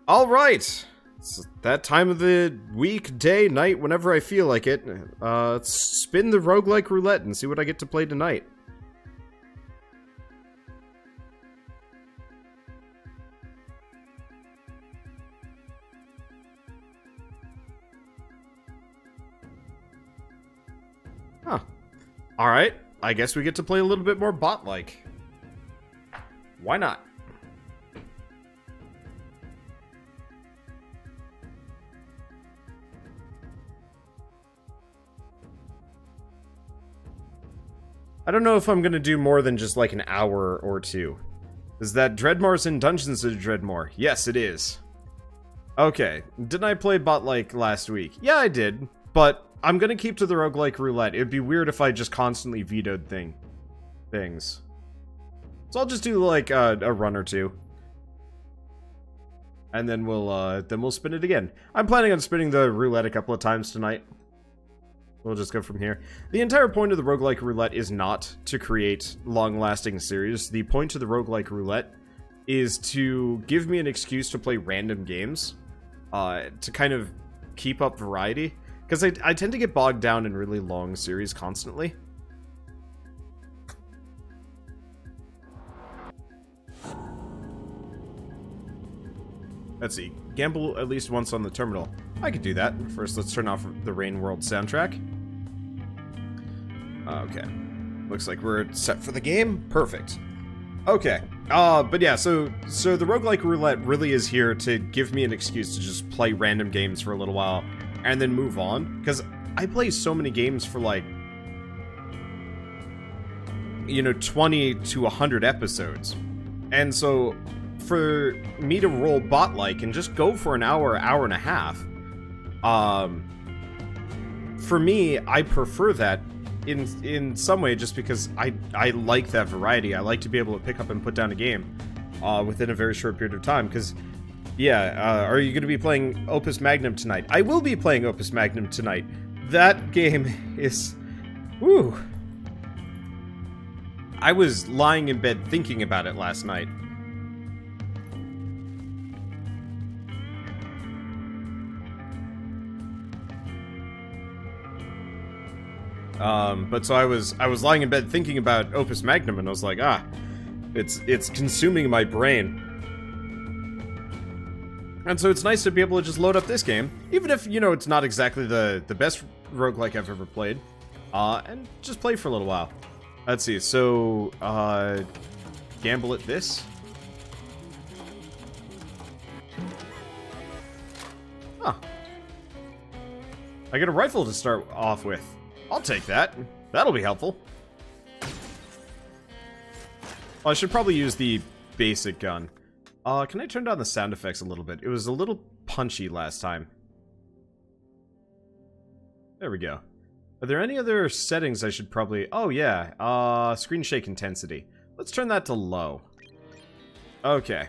Alright! It's that time of the week, day, night, whenever I feel like it. Let's spin the roguelike roulette and see what I get to play tonight. Huh. Alright, I guess we get to play a little bit more bot-like. Why not? I don't know if I'm gonna do more than just like an hour or two. Is that Dreadmore's in Dungeons of Dreadmore? Yes, it is. Okay, didn't I play bot-like last week? Yeah, I did, but I'm gonna keep to the roguelike roulette. It'd be weird if I just constantly vetoed things. So I'll just do like a run or two. And then we'll spin it again. I'm planning on spinning the roulette a couple of times tonight. We'll just go from here. The entire point of the roguelike roulette is not to create long-lasting series. The point of the roguelike roulette is to give me an excuse to play random games, to kind of keep up variety. Because I tend to get bogged down in really long series constantly. Let's see. Gamble at least once on the terminal. I could do that. First, let's turn off the Rain World soundtrack. Okay. Looks like we're set for the game. Perfect. Okay. But yeah, so the roguelike roulette really is here to give me an excuse to just play random games for a little while and then move on. Because I play so many games for like, you know, 20 to 100 episodes. And so for me to roll bot-like and just go for an hour, hour and a half, for me, I prefer that in some way just because I like that variety. I like to be able to pick up and put down a game within a very short period of time, because, yeah, are you going to be playing Opus Magnum tonight? I will be playing Opus Magnum tonight. That game is... Woo! I was lying in bed thinking about it last night. But so I was lying in bed thinking about Opus Magnum, and I was like, it's consuming my brain. And so it's nice to be able to just load up this game, even if, you know, it's not exactly the best roguelike I've ever played, and just play for a little while. Let's see, so, gamble at this. Huh. I get a rifle to start off with. I'll take that. That'll be helpful. Oh, I should probably use the basic gun. Can I turn down the sound effects a little bit? It was a little punchy last time. There we go. Are there any other settings I should probably... Oh, yeah. Screen shake intensity. Let's turn that to low. Okay.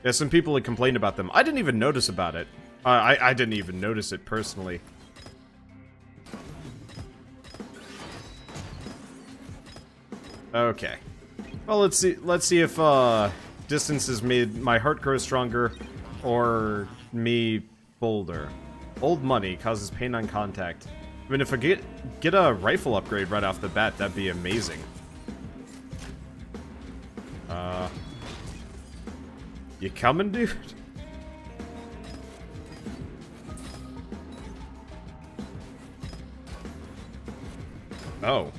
Yeah, some people had complained about them. I didn't even notice about it. I didn't even notice it personally. Okay. Well, let's see if distance has made my heart grow stronger or me bolder. Old money causes pain on contact. I mean, if I get a rifle upgrade right off the bat, that'd be amazing. You coming, dude? Oh.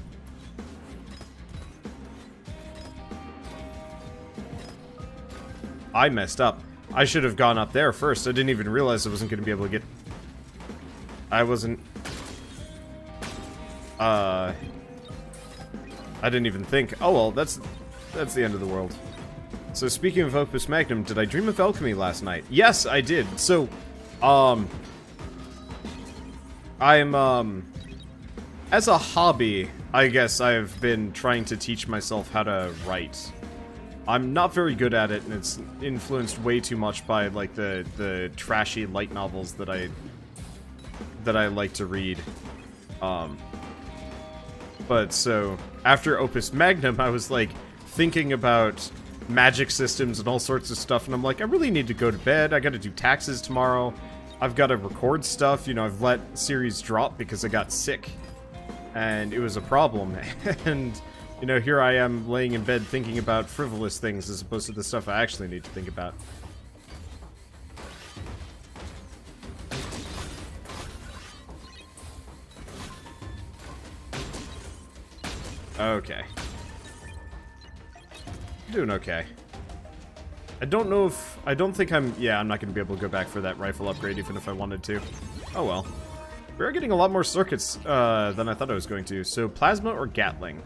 I messed up. I should have gone up there first. I didn't even realize I wasn't going to be able to get... I wasn't... I didn't even think. Oh well, that's the end of the world. So speaking of Opus Magnum, did I dream of alchemy last night? Yes, I did. So, as a hobby, I guess I've been trying to teach myself how to write. I'm not very good at it, and it's influenced way too much by, like, the trashy light novels that I like to read. But so, after Opus Magnum, I was, like, thinking about magic systems and all sorts of stuff, and I'm like, I really need to go to bed. I gotta do taxes tomorrow. I've gotta record stuff. You know, I've let series drop because I got sick. And it was a problem. And, you know, here I am laying in bed thinking about frivolous things as opposed to the stuff I actually need to think about. Okay. Doing okay. I don't know if... I don't think I'm... Yeah, I'm not going to be able to go back for that rifle upgrade even if I wanted to. Oh well. We're getting a lot more circuits than I thought I was going to. So, plasma or Gatling?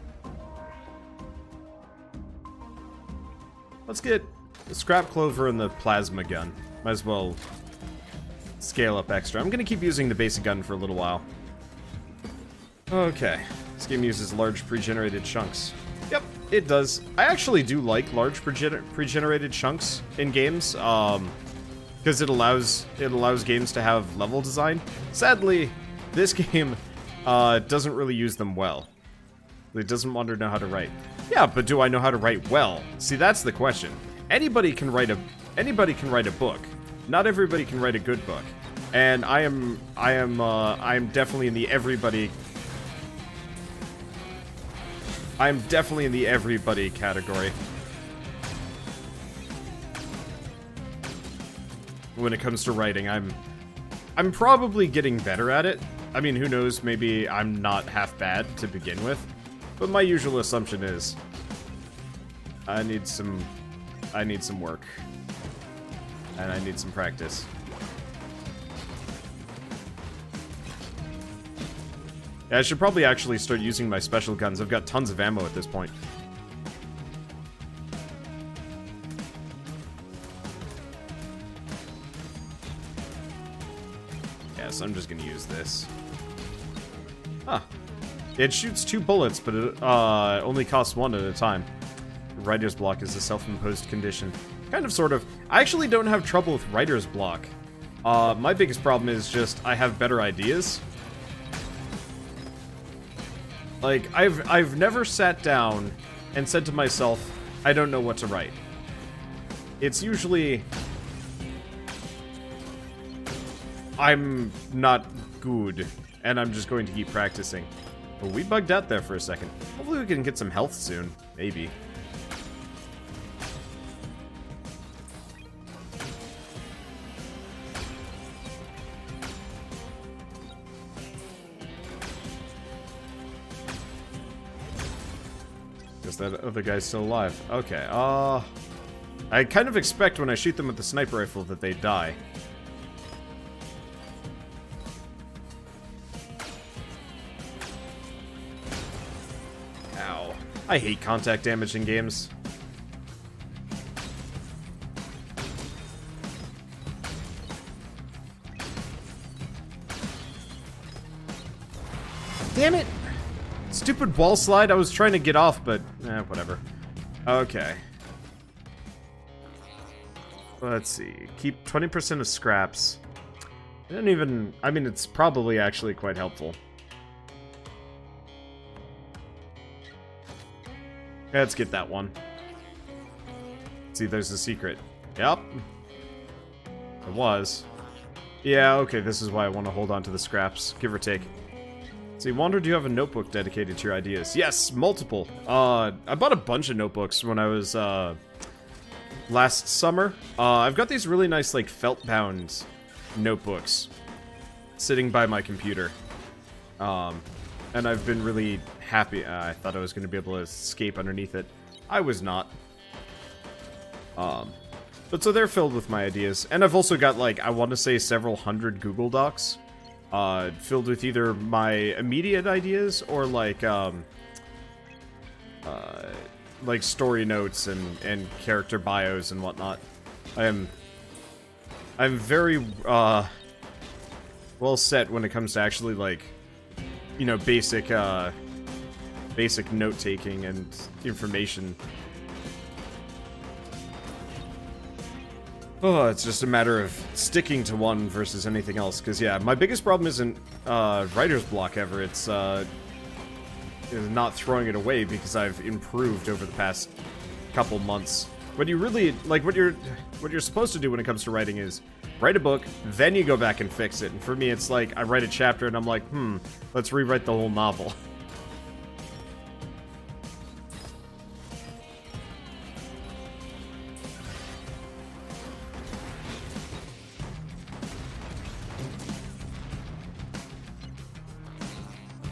Let's get the scrap clover and the plasma gun. Might as well scale up extra. I'm going to keep using the basic gun for a little while. Okay. This game uses large pre-generated chunks. Yep, it does. I actually do like large pre-generated chunks in games, because it allows games to have level design. Sadly, this game doesn't really use them well. It doesn't want to know how to write. Yeah, but do I know how to write well? See, that's the question. Anybody can write a book. Not everybody can write a good book. And I am definitely in the everybody. I'm definitely in the everybody category. When it comes to writing, I'm probably getting better at it. I mean, who knows, maybe I'm not half bad to begin with. But my usual assumption is I need some work. And I need some practice. Yeah, I should probably actually start using my special guns. I've got tons of ammo at this point. Yeah, so I'm just gonna use this. Huh. It shoots 2 bullets, but it only costs 1 at a time. Writer's block is a self-imposed condition. Kind of, sort of. I actually don't have trouble with writer's block. My biggest problem is just I have better ideas. Like, I've never sat down and said to myself, I don't know what to write. It's usually... I'm not good, and I'm just going to keep practicing. But we bugged out there for a second. Hopefully we can get some health soon. Maybe. Guess that other guy's still alive. Okay, I kind of expect when I shoot them with the sniper rifle that they die. Ow. I hate contact damage in games. Damn it! Stupid wall slide, I was trying to get off, but whatever. Okay. Let's see. Keep 20% of scraps. I don't even... I mean, it's probably actually quite helpful. Let's get that one. See, there's a secret. Yep. It was. Yeah, okay, this is why I want to hold on to the scraps, give or take. See, Wander, do you have a notebook dedicated to your ideas? Yes, multiple. I bought a bunch of notebooks when I was, last summer. I've got these really nice, like, felt-bound notebooks sitting by my computer. And I've been really happy. I thought I was going to be able to escape underneath it. I was not. But so they're filled with my ideas. And I've also got, like, I want to say several hundred Google Docs. Filled with either my immediate ideas or like story notes and character bios and whatnot. I'm very well set when it comes to actually, like, you know, basic note taking and information. Oh, it's just a matter of sticking to one versus anything else. Because, yeah, my biggest problem isn't writer's block ever. It's not throwing it away because I've improved over the past couple months What you really, like, what you're supposed to do when it comes to writing is write a book, then you go back and fix it. And for me, it's like, I write a chapter and I'm like, let's rewrite the whole novel.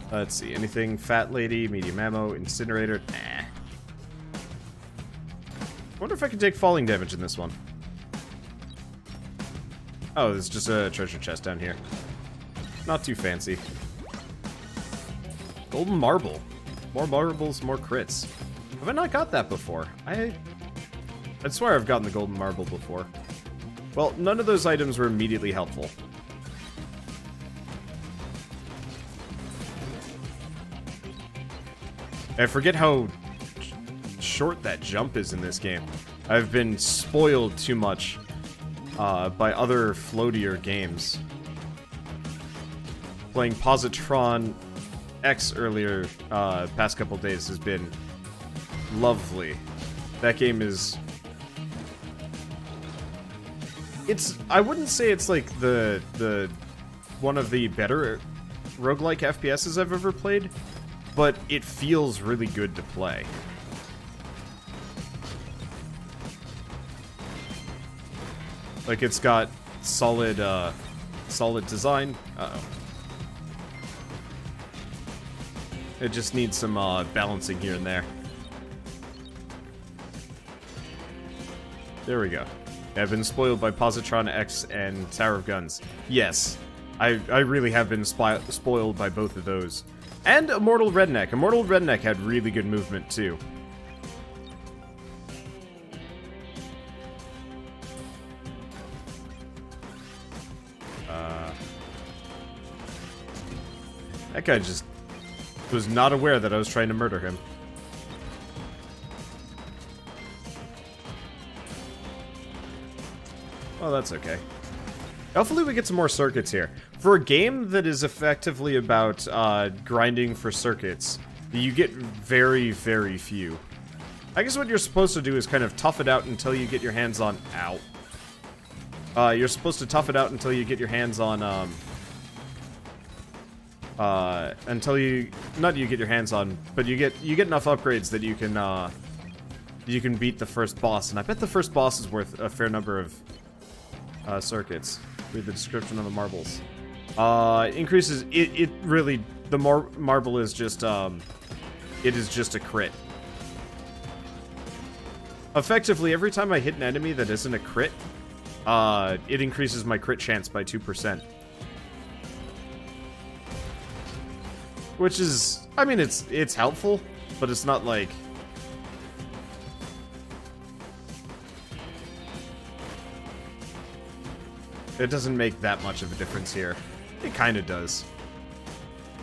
Let's see, anything? Fat lady, medium ammo, incinerator, nah. Wonder if I can take falling damage in this one. Oh, there's just a treasure chest down here. Not too fancy. Golden marble. More marbles, more crits. Have I not got that before? I swear I've gotten the golden marble before. Well, none of those items were immediately helpful. I forget how short that jump is in this game. I've been spoiled too much by other floatier games. Playing Positron X earlier past couple days has been lovely. That game is... I wouldn't say it's like the one of the better roguelike FPSs I've ever played, but it feels really good to play. Like, it's got solid, solid design. Uh-oh. It just needs some, balancing here and there. There we go. I've been spoiled by Positron X and Tower of Guns. Yes, I really have been spoiled by both of those. And Immortal Redneck. Immortal Redneck had really good movement, too. That guy just was not aware that I was trying to murder him. Oh, that's okay. Hopefully we get some more circuits here. For a game that is effectively about grinding for circuits, you get very, very few. I guess what you're supposed to do is kind of tough it out until you get your hands on... Ow. You're supposed to tough it out until you get your hands on, until you... Not you get your hands on, but you get enough upgrades that you can beat the first boss. And I bet the first boss is worth a fair number of circuits. Read the description of the marbles. Increases... It really... The marble is just, it is just a crit. Effectively, every time I hit an enemy that isn't a crit, it increases my crit chance by 2%. Which is... I mean, it's helpful, but it's not like... It doesn't make that much of a difference here. It kind of does.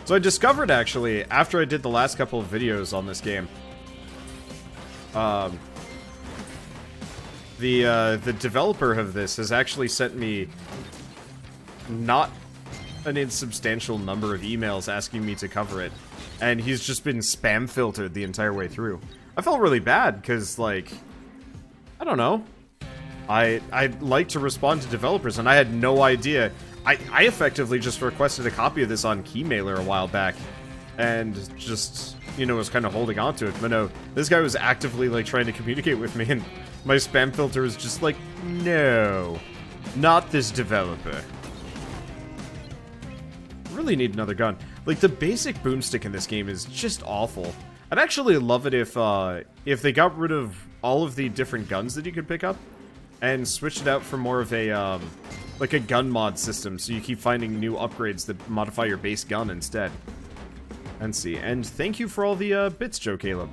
So I discovered, actually, after I did the last couple of videos on this game, the developer of this has actually sent me not an insubstantial number of emails asking me to cover it, and he's just been spam filtered the entire way through. I felt really bad, because, like, I don't know. I like to respond to developers, and I had no idea. I effectively just requested a copy of this on Keymailer a while back, and just, you know, was kind of holding on to it. But no, this guy was actively, like, trying to communicate with me, and my spam filter was just like, no, not this developer. Really need another gun. Like, the basic boomstick in this game is just awful. I'd actually love it if they got rid of all of the different guns that you could pick up, and switched it out for more of a, like a gun mod system, so you keep finding new upgrades that modify your base gun instead. And see, and thank you for all the bits, Joe Caleb.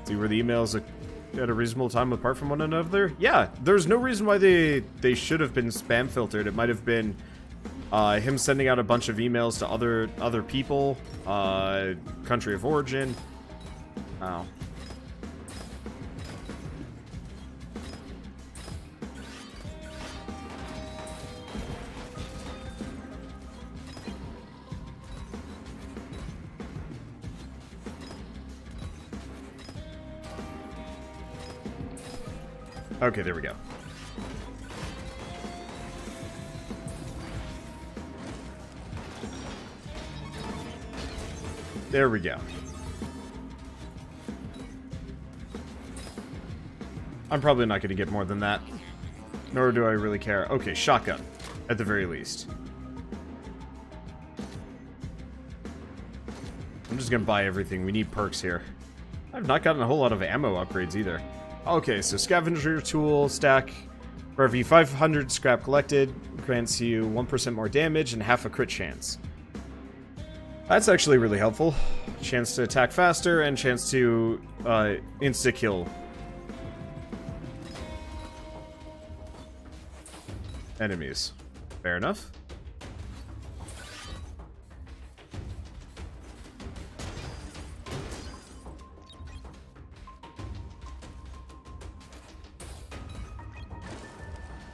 See, were the emails at a reasonable time apart from one another? Yeah, there's no reason why they should have been spam filtered. It might have been him sending out a bunch of emails to other people, country of origin. Oh. Okay, there we go. There we go. I'm probably not going to get more than that. Nor do I really care. Okay, shotgun. At the very least. I'm just going to buy everything. We need perks here. I've not gotten a whole lot of ammo upgrades either. Okay, so scavenger tool stack. For every 500 scrap collected, grants you 1% more damage and half a crit chance. That's actually really helpful. Chance to attack faster and chance to insta-kill enemies. Fair enough.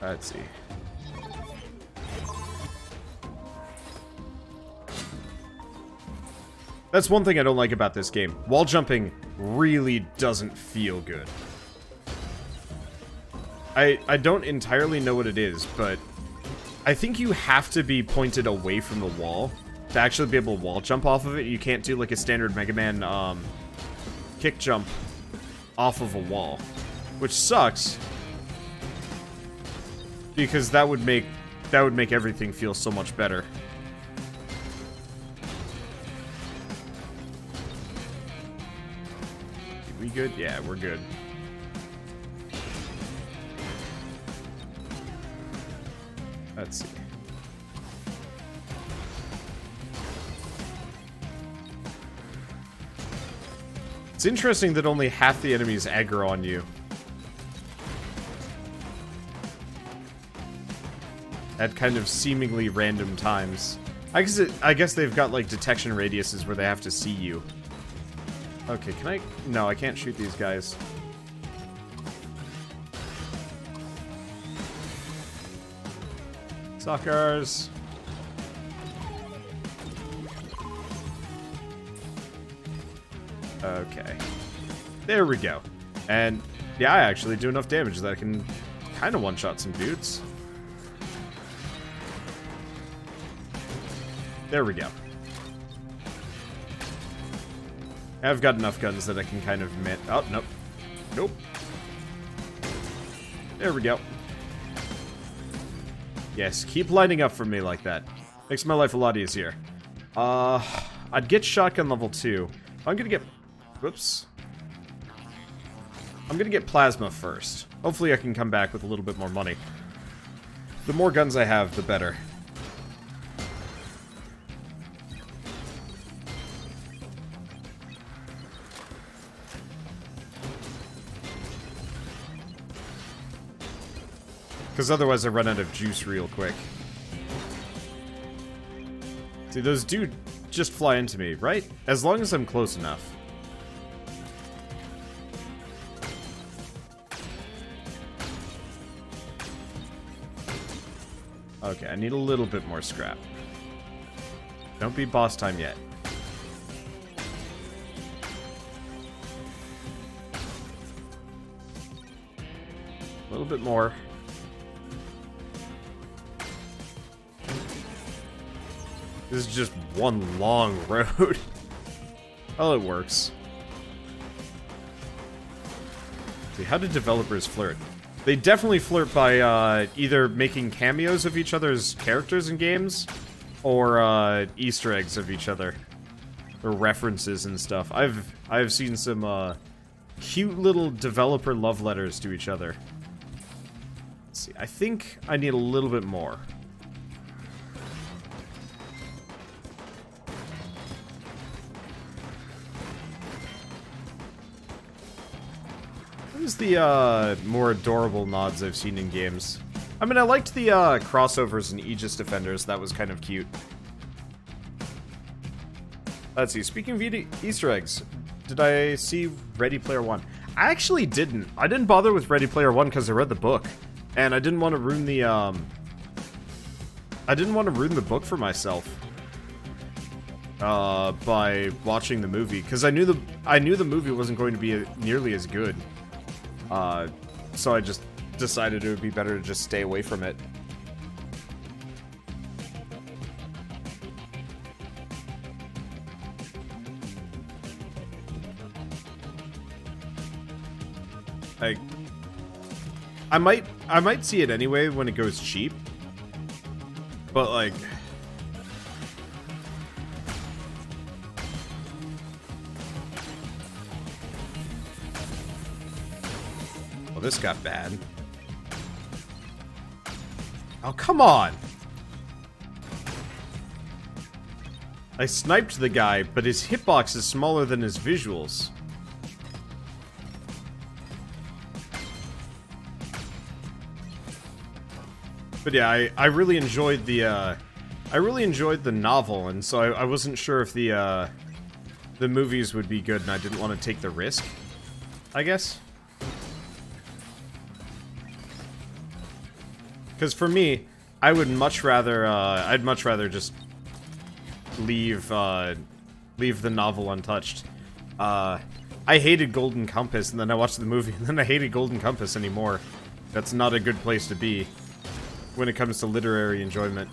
Let's see. That's one thing I don't like about this game. Wall jumping really doesn't feel good. I don't entirely know what it is, but I think you have to be pointed away from the wall to actually be able to wall jump off of it. You can't do like a standard Mega Man kick jump off of a wall, which sucks because that would make everything feel so much better. We good? Yeah, we're good. Let's see. It's interesting that only half the enemies aggro on you. At kind of seemingly random times. I guess they've got like detection radiuses where they have to see you. Okay, can I? No, I can't shoot these guys. Suckers. Okay. There we go. And yeah, I actually do enough damage that I can kind of one-shot some dudes. There we go. I've got enough guns that I can kind of oh, nope. Nope. There we go. Yes, keep lining up for me like that. Makes my life a lot easier. I'd get shotgun level 2. I'm gonna get... Whoops. I'm gonna get plasma first. Hopefully I can come back with a little bit more money. The more guns I have, the better. Because otherwise I run out of juice real quick. See, those do just fly into me, right? As long as I'm close enough. Okay, I need a little bit more scrap. Don't be boss time yet. A little bit more. This is just one long road. Oh, it works. See, how do developers flirt? They definitely flirt by either making cameos of each other's characters in games, or Easter eggs of each other, or references and stuff. I've seen some cute little developer love letters to each other. Let's see, I think I need a little bit more. What is the more adorable nods I've seen in games? I mean, I liked the crossovers in Aegis Defenders. That was kind of cute. Let's see. Speaking of Easter eggs, did I see Ready Player One? I actually didn't. I didn't bother with Ready Player One because I read the book, and I didn't want to ruin the book for myself by watching the movie, because I knew the movie wasn't going to be nearly as good. So I just decided it would be better to just stay away from it. Like, I might see it anyway when it goes cheap. But like, well, this got bad. Oh, come on! I sniped the guy, but his hitbox is smaller than his visuals. But yeah, I really enjoyed the novel, and so I wasn't sure if the movies would be good, and I didn't want to take the risk, I guess. Because for me, I would much rather, I'd much rather just leave the novel untouched. I hated Golden Compass, and then I watched the movie, and then I hated Golden Compass anymore. That's not a good place to be when it comes to literary enjoyment.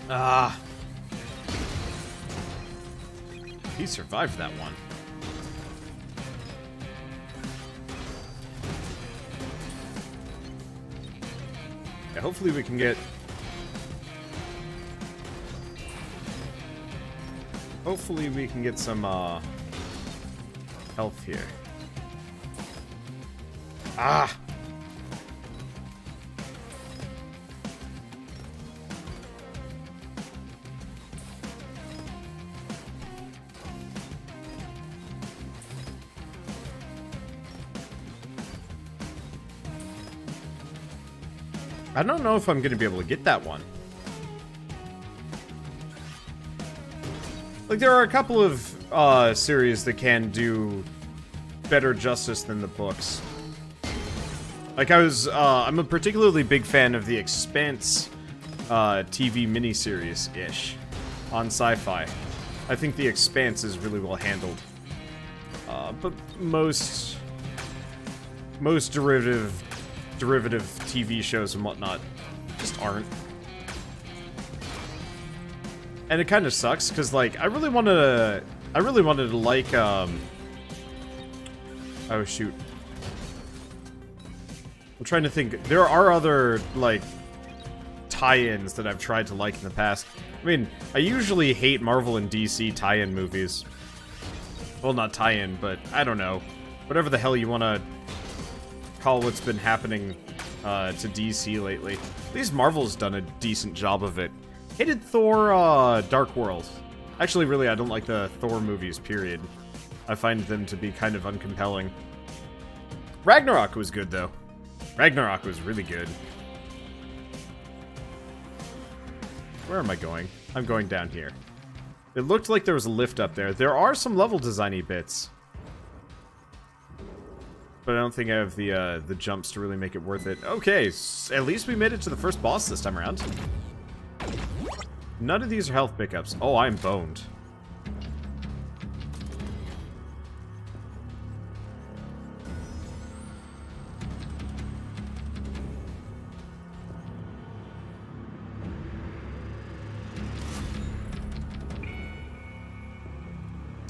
Ah. He survived that one. Yeah, hopefully we can get... Hopefully we can get some, health here. Ah! I don't know if I'm going to be able to get that one. Like, there are a couple of series that can do better justice than the books. Like, I'm a particularly big fan of the Expanse TV miniseries-ish on Sci-Fi. I think the Expanse is really well handled. But most derivative TV shows and whatnot just aren't. And it kind of sucks because, like, I really wanted to like oh shoot, I'm trying to think. There are other like tie-ins that I've tried to like in the past. I mean, I usually hate Marvel and DC tie-in movies. Well, not tie-in, but I don't know, whatever the hell you want to call what's been happening to DC lately. At least Marvel's done a decent job of it. Hated Thor, Dark World. Actually, really, I don't like the Thor movies, period. I find them to be kind of uncompelling. Ragnarok was good, though. Ragnarok was really good. Where am I going? I'm going down here. It looked like there was a lift up there. There are some level designy bits. But I don't think I have the jumps to really make it worth it. Okay, at least we made it to the first boss this time around. None of these are health pickups. Oh, I'm boned.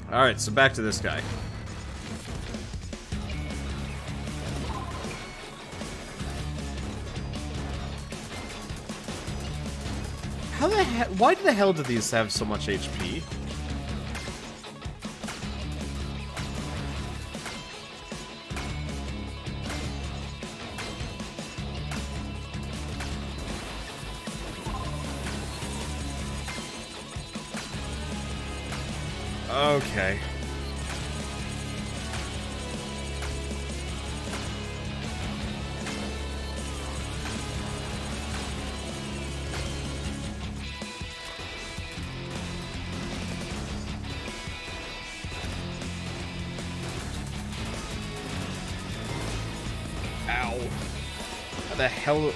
Alright, so back to this guy. How the hell? Why the hell do these have so much HP? Okay. Ow. How the hell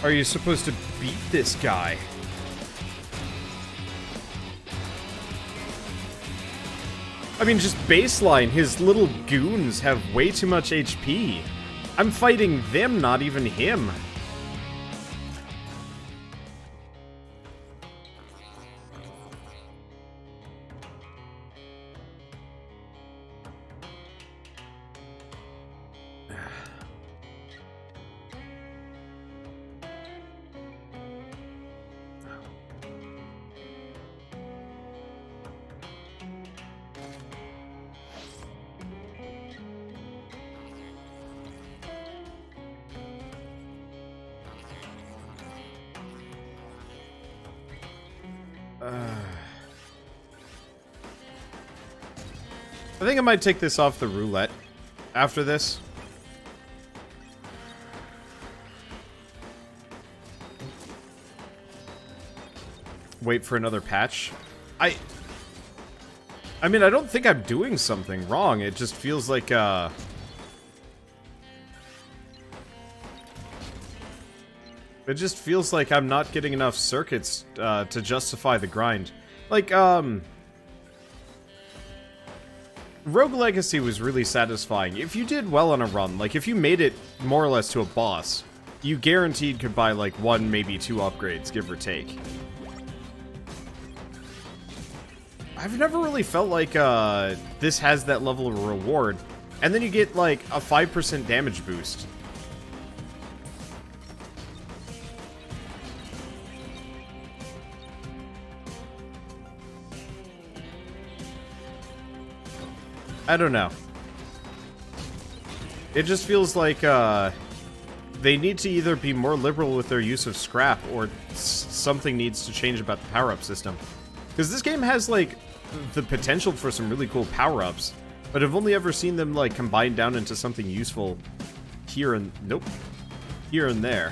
are you supposed to beat this guy? I mean, just baseline, his little goons have way too much HP. I'm fighting them, not even him. I think I might take this off the roulette after this. Wait for another patch. I mean, I don't think I'm doing something wrong. It just feels like, it just feels like I'm not getting enough circuits, to justify the grind. Like, Rogue Legacy was really satisfying. If you did well on a run, like, if you made it more or less to a boss, you guaranteed could buy, like, 1, maybe 2 upgrades, give or take. I've never really felt like, this has that level of reward. And then you get, like, a 5% damage boost. I don't know. It just feels like, they need to either be more liberal with their use of scrap, or something needs to change about the power-up system. Because this game has, like, the potential for some really cool power-ups, but I've only ever seen them, like, combined down into something useful here and... nope. Here and there.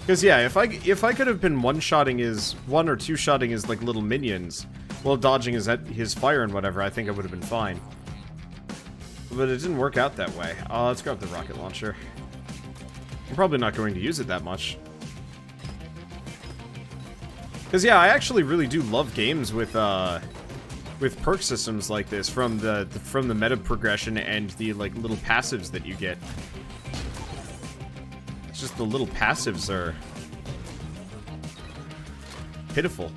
Because, yeah, if I could have been one-shotting his... 1 or 2-shotting his, like, little minions, while dodging his fire and whatever, I think I would have been fine. But it didn't work out that way. Let's grab the rocket launcher. I'm probably not going to use it that much. Because, yeah, I actually really do love games with perk systems like this, from the meta progression and the, like, little passives that you get. It's just the little passives are pitiful.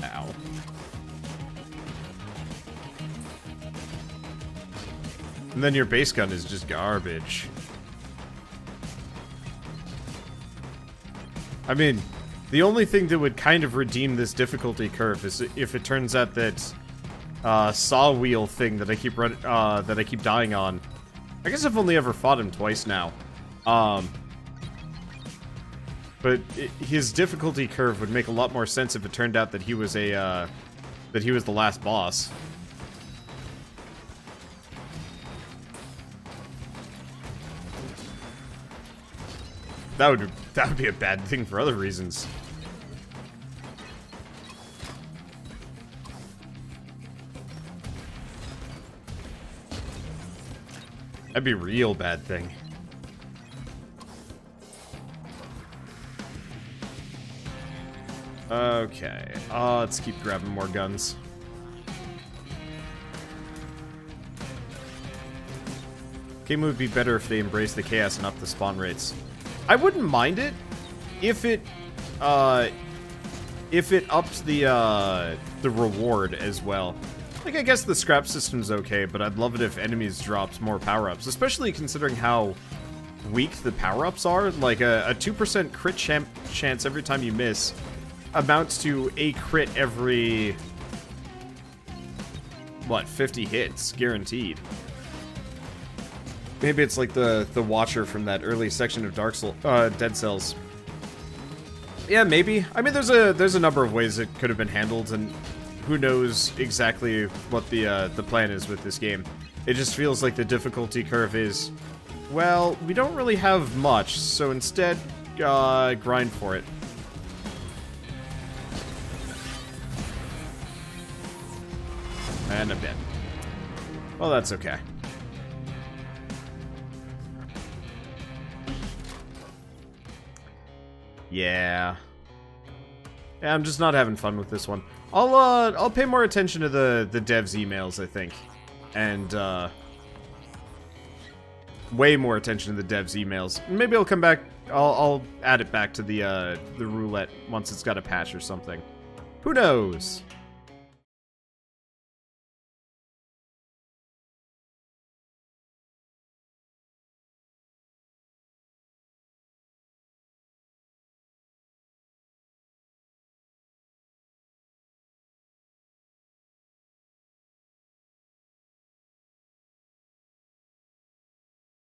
Ow. And then your base gun is just garbage. I mean, the only thing that would kind of redeem this difficulty curve is if it turns out that saw wheel thing that I keep dying on. I guess I've only ever fought him twice now. But his difficulty curve would make a lot more sense if it turned out that he was the last boss. That would be a bad thing for other reasons. That'd be a real bad thing. Okay, let's keep grabbing more guns. Game would be better if they embraced the chaos and upped the spawn rates. I wouldn't mind it if it upped the reward as well. Like, I guess the scrap system's okay, but I'd love it if enemies dropped more power-ups, especially considering how weak the power-ups are. Like, a 2% crit chance every time you miss amounts to a crit every, what, 50 hits, guaranteed. Maybe it's like the Watcher from that early section of Dead Cells. Yeah, maybe. I mean, there's a number of ways it could have been handled, and who knows exactly what the plan is with this game. It just feels like the difficulty curve is, well, we don't really have much, so instead, grind for it. And I'm dead. Well, that's okay. Yeah. Yeah, I'm just not having fun with this one. I'll pay more attention to the devs' emails, I think. And, way more attention to the devs' emails. Maybe I'll come back, I'll add it back to the roulette once it's got a patch or something. Who knows?